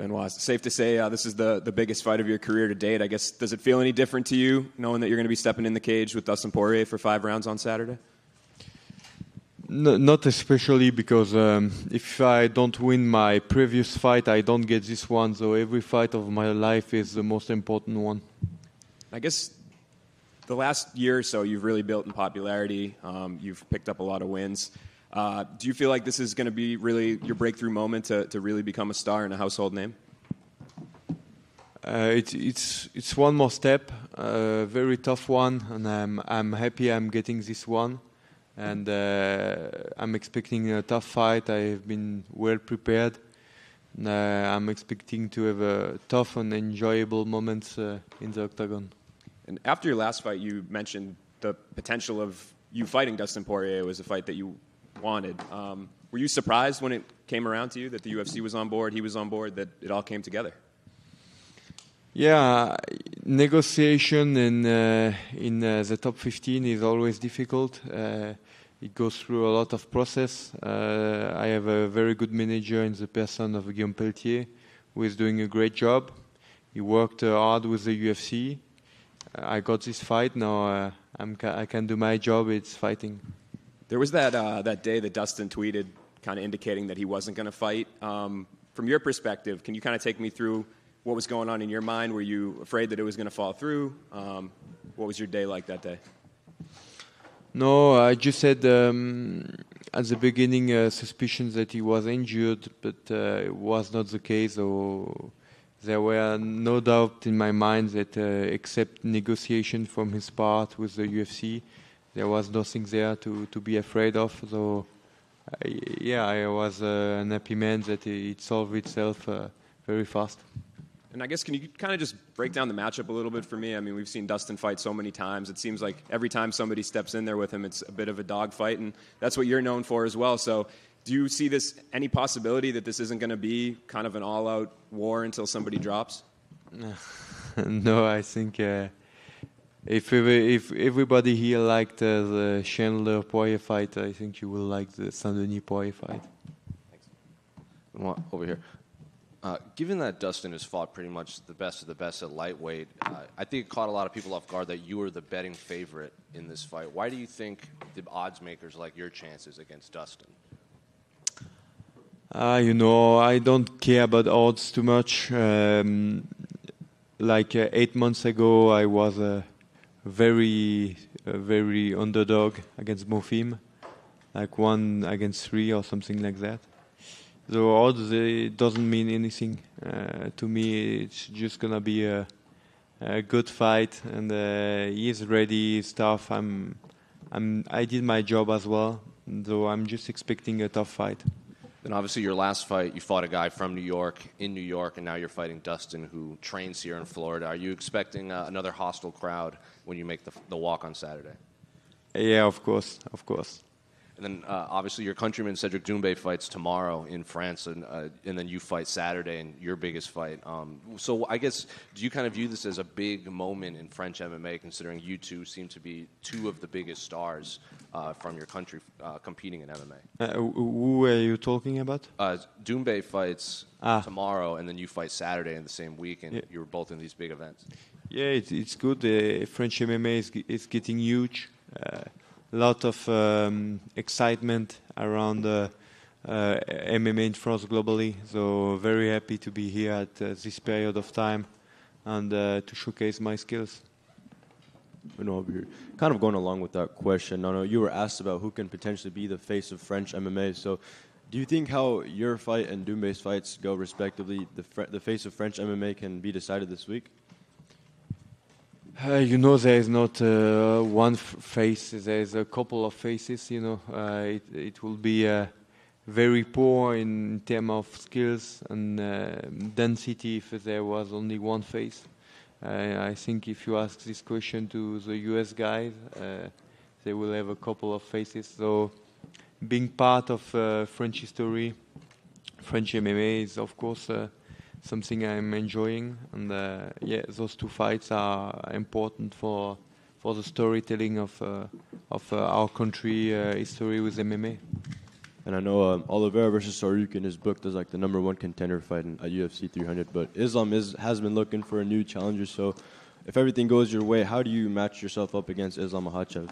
Benoit, safe to say this is the biggest fight of your career to date. I guess, does it feel any different to you knowing that you're going to be stepping in the cage with Dustin Poirier for 5 rounds on Saturday? No, not especially, because if I don't win my previous fight, I don't get this one. So every fight of my life is the most important one. I guess the last year or so, you've really built in popularity. You've picked up a lot of wins. Do you feel like this is going to be really your breakthrough moment to really become a star and a household name? It's one more step, a very tough one, and I'm happy I'm getting this one. And I'm expecting a tough fight. I've been well prepared. I'm expecting to have a tough and enjoyable moments in the octagon. And after your last fight, you mentioned the potential of you fighting Dustin Poirier was a fight that you wanted. Were you surprised when it came around to you that the UFC was on board, he was on board, that it all came together? Yeah, negotiation in the top 15 is always difficult. It goes through a lot of process. I have a very good manager in the person of Guillaume Pelletier, who is doing a great job. He worked hard with the UFC. I got this fight. Now I can do my job. It's fighting. There was that day that Dustin tweeted kind of indicating that he wasn't going to fight. From your perspective, can you kind of take me through what was going on in your mind? Were you afraid that it was going to fall through? What was your day like that day? No, I just had at the beginning suspicions that he was injured, but it was not the case. So there were no doubt in my mind that except negotiation from his part with the UFC, there was nothing there to be afraid of. So I was an happy man that it solved itself very fast. And I guess, can you kind of just break down the matchup a little bit for me? I mean, we've seen Dustin fight so many times. It seems like every time somebody steps in there with him, it's a bit of a dogfight, and that's what you're known for as well. So do you see any possibility that this isn't going to be kind of an all-out war until somebody drops? No, I think if everybody here liked the Chandler-Poirier fight, I think you will like the Saint-Denis-Poirier fight. Thanks. Over here. Given that Dustin has fought pretty much the best of the best at lightweight, I think it caught a lot of people off guard that you were the betting favorite in this fight. Why do you think the odds makers like your chances against Dustin? I don't care about odds too much. 8 months ago, I was a very underdog against Mofim, like 1 against 3 or something like that. So odds, it doesn't mean anything. To me, it's just gonna be a good fight, and he's ready. He's tough. I did my job as well, so I'm just expecting a tough fight. Then obviously your last fight, you fought a guy from New York, in New York, and now you're fighting Dustin, who trains here in Florida. Are you expecting another hostile crowd when you make the walk on Saturday? Yeah, of course. And then obviously your countryman Cedric Doumbé fights tomorrow in France, and then you fight Saturday in your biggest fight. So I guess, do you kind of view this as a big moment in French MMA, considering you two seem to be 2 of the biggest stars from your country competing in MMA? Who are you talking about? Doumbé fights tomorrow, and then you fight Saturday in the same week, and you were both in these big events. Yeah, it's good. French MMA is getting huge. Lot of excitement around MMA in France globally. So very happy to be here at this period of time and to showcase my skills. Over here. Kind of going along with that question, I know you were asked about who can potentially be the face of French MMA. So do you think how your fight and Doumbé's fights go respectively, the face of French MMA can be decided this week? There is not one face. There is a couple of faces. It will be very poor in terms of skills and density if there was only one face. I think if you ask this question to the US guys, they will have a couple of faces. So being part of French history, French MMA is of course something I'm enjoying, and those 2 fights are important for the storytelling of our country history with MMA. And I know Oliveira versus Saryukin is booked as like the number 1 contender fight at UFC 300. But Islam has been looking for a new challenger. So if everything goes your way, how do you match yourself up against Islam Makhachev?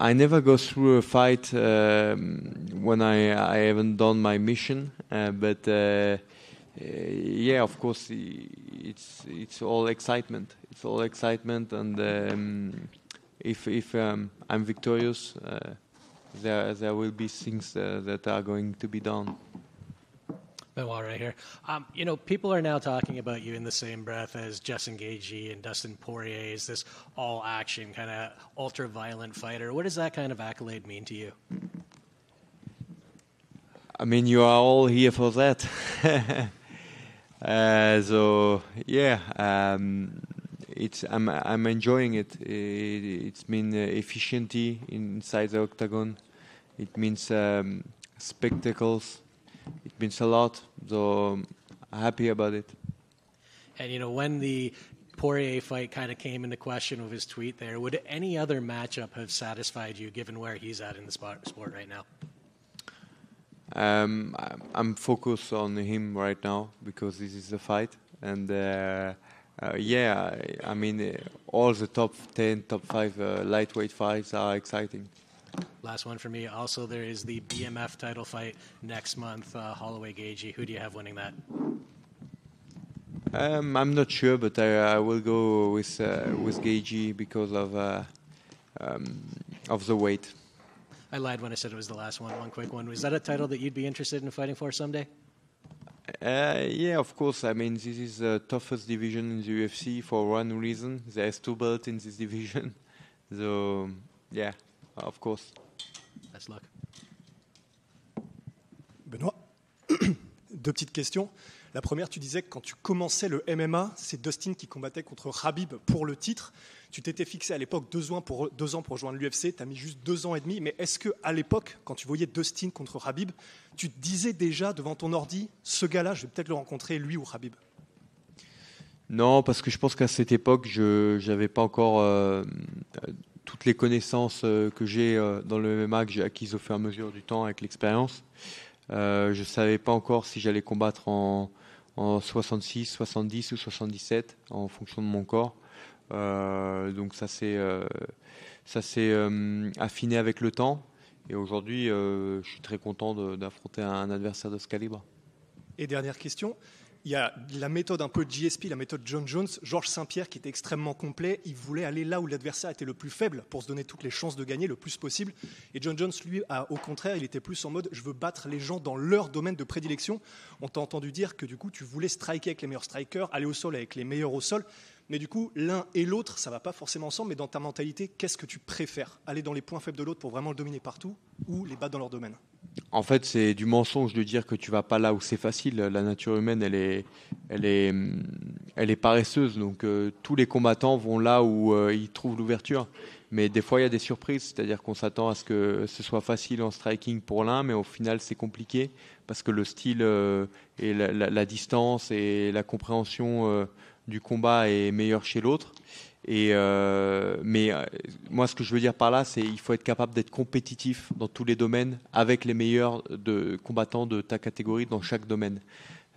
I never go through a fight when I haven't done my mission. But yeah, of course, it's all excitement. It's all excitement, and if I'm victorious, there will be things that are going to be done. Benoit right here. People are now talking about you in the same breath as Justin Gaethje and Dustin Poirier as this all-action kind of ultra-violent fighter. What does that kind of accolade mean to you? I mean, you are all here for that. So yeah, I'm enjoying it. It's mean efficiency inside the octagon. It means spectacles. It means a lot. So I'm happy about it. And when the Poirier fight kind of came into question with his tweet there, would any other matchup have satisfied you given where he's at in the sport right now? I'm focused on him right now because this is a fight, and yeah, I mean all the top 10, top 5 lightweight fights are exciting. Last one for me. Also, there is the BMF title fight next month. Holloway Gaethje. Who do you have winning that? I'm not sure, but I will go with Gaethje because of the weight. I lied when I said it was the last one. One quick one. Was that a title that you'd be interested in fighting for someday? Yeah, of course. I mean, this is the toughest division in the UFC for one reason. There's 2 belts in this division. So, yeah, of course. Best luck. Benoît, 2 petites questions. La première, tu disais que quand tu commençais le MMA, c'est Dustin qui combattait contre Khabib pour le titre. Tu t'étais fixé à l'époque 2 ans pour rejoindre l'UFC, tu as mis juste 2 ans et demi. Mais est-ce qu'à l'époque, quand tu voyais Dustin contre Khabib, tu te disais déjà devant ton ordi, ce gars-là, je vais peut-être le rencontrer, lui ou Khabib? Non, parce que je pense qu'à cette époque, je n'avais pas encore toutes les connaissances que j'ai dans le MMA, que j'ai acquises au fur et à mesure du temps avec l'expérience. Je ne savais pas encore si j'allais combattre en 66, 70 ou 77 en fonction de mon corps. Donc ça s'est affiné avec le temps. Et aujourd'hui, je suis très content d'affronter un adversaire de ce calibre. Et dernière question, il y a la méthode un peu GSP, la méthode John Jones. Georges Saint-Pierre, qui était extrêmement complet, il voulait aller là où l'adversaire était le plus faible pour se donner toutes les chances de gagner le plus possible. Et John Jones, lui, au contraire, il était plus en mode « je veux battre les gens dans leur domaine de prédilection ». On t'a entendu dire que du coup, tu voulais striker avec les meilleurs strikers, aller au sol avec les meilleurs au sol. Mais du coup, l'un et l'autre, ça ne va pas forcément ensemble. Mais dans ta mentalité, qu'est-ce que tu préfères? Aller dans les points faibles de l'autre pour vraiment le dominer partout ou les battre dans leur domaine? En fait, c'est du mensonge de dire que tu vas pas là où c'est facile. La nature humaine, elle est paresseuse. Donc, tous les combattants vont là où ils trouvent l'ouverture. Mais des fois, il y a des surprises. C'est-à-dire qu'on s'attend à ce que ce soit facile en striking pour l'un, mais au final, c'est compliqué parce que le style et la distance et la compréhension du combat est meilleure chez l'autre. Mais moi, ce que je veux dire par là, c'est qu'il faut être capable d'être compétitif dans tous les domaines avec les meilleurs combattants de ta catégorie dans chaque domaine.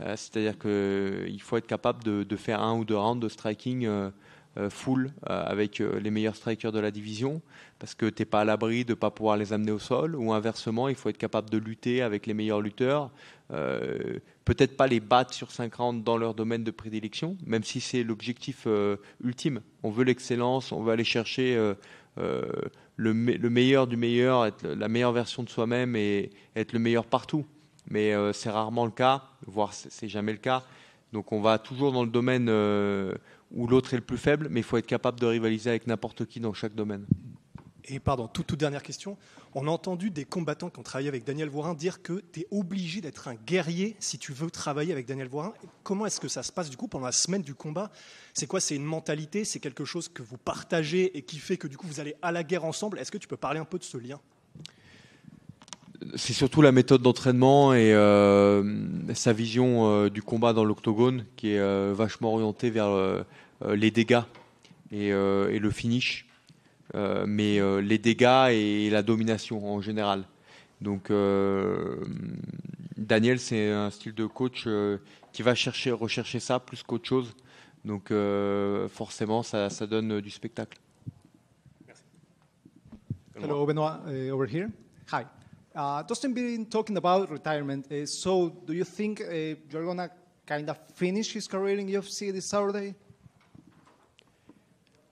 C'est-à-dire qu'il faut être capable de faire 1 ou 2 rounds de striking full avec les meilleurs strikers de la division parce que tu n'es pas à l'abri de ne pas pouvoir les amener au sol, ou inversement, il faut être capable de lutter avec les meilleurs lutteurs. Peut-être pas les battre sur 5 rounds dans leur domaine de prédilection, même si c'est l'objectif ultime. On veut l'excellence, on veut aller chercher le meilleur du meilleur, être la meilleure version de soi-même et être le meilleur partout. Mais c'est rarement le cas, voire c'est jamais le cas. Donc on va toujours dans le domaine où l'autre est le plus faible, mais il faut être capable de rivaliser avec n'importe qui dans chaque domaine. Et pardon, toute dernière question. On a entendu des combattants qui ont travaillé avec Daniel Voirin dire que tu es obligé d'être un guerrier si tu veux travailler avec Daniel Voirin. Comment est-ce que ça se passe du coup pendant la semaine du combat? C'est quoi? C'est une mentalité? C'est quelque chose que vous partagez et qui fait que du coup vous allez à la guerre ensemble? Est-ce que tu peux parler un peu de ce lien? C'est surtout la méthode d'entraînement et sa vision du combat dans l'octogone qui est vachement orientée vers les dégâts et le finish. mais les dégâts et la domination en général. Donc Daniel, c'est un style de coach qui va rechercher ça plus qu'autre chose. Donc forcément, ça donne du spectacle. Hello, Benoit, over here. Hi. Dustin been talking about retirement. So, do you think you're gonna kind of finish his career in UFC this Saturday?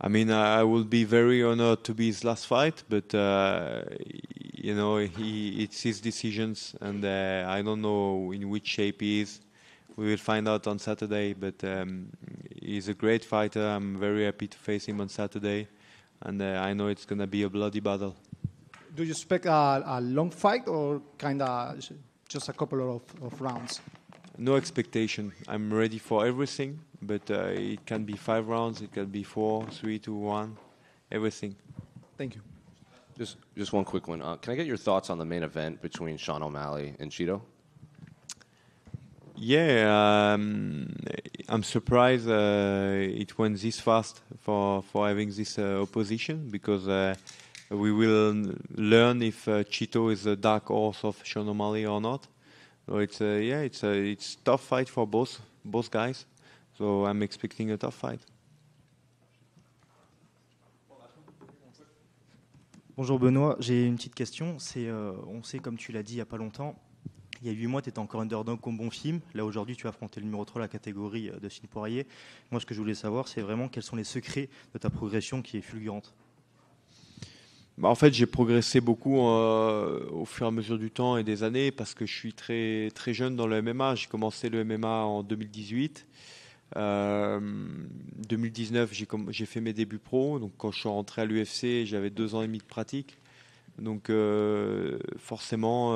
I mean, I will be very honored to be his last fight, but you know, it's his decisions, and I don't know in which shape he is. We will find out on Saturday, but he's a great fighter. I'm very happy to face him on Saturday, and I know it's going to be a bloody battle. Do you expect a long fight or kind of just a couple of rounds? No expectation. I'm ready for everything, but it can be 5 rounds, it can be 4, 3, 2, 1, everything. Thank you. Just one quick one. Can I get your thoughts on the main event between Sean O'Malley and Cheeto? Yeah, I'm surprised it went this fast for having this opposition, because we will learn if Cheeto is a dark horse of Sean O'Malley or not. So it's a tough fight for both guys. So I'm expecting a tough fight. Bonjour Benoît, j'ai une petite question. On sait, comme tu l'as dit il n'y a pas longtemps, il y a 8 mois, tu étais encore underdog comme bon film. Là, aujourd'hui, tu as affronté le numéro 3 de la catégorie de Dustin Poirier. Moi, ce que je voulais savoir, c'est vraiment quels sont les secrets de ta progression qui est fulgurante. Bah, en fait, j'ai progressé beaucoup au fur et à mesure du temps et des années, parce que je suis très, très jeune dans le MMA. J'ai commencé le MMA en 2018. 2019, j'ai fait mes débuts pro. Donc, quand je suis rentré à l'UFC, j'avais 2 ans et demi de pratique. Donc, forcément,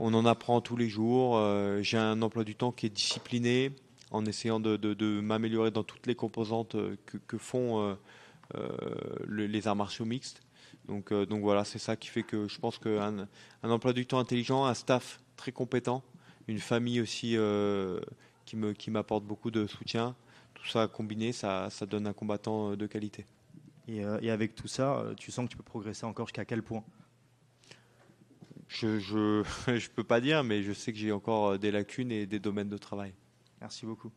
on en apprend tous les jours. J'ai un emploi du temps qui est discipliné, en essayant de m'améliorer dans toutes les composantes que font les arts martiaux mixtes. Donc voilà, c'est ça qui fait que je pense qu'un emploi du temps intelligent, un staff très compétent, une famille aussi qui m'apporte beaucoup de soutien, tout ça combiné, ça donne un combattant de qualité. Et avec tout ça, tu sens que tu peux progresser encore jusqu'à quel point? Je peux pas dire, mais je sais que j'ai encore des lacunes et des domaines de travail. Merci beaucoup.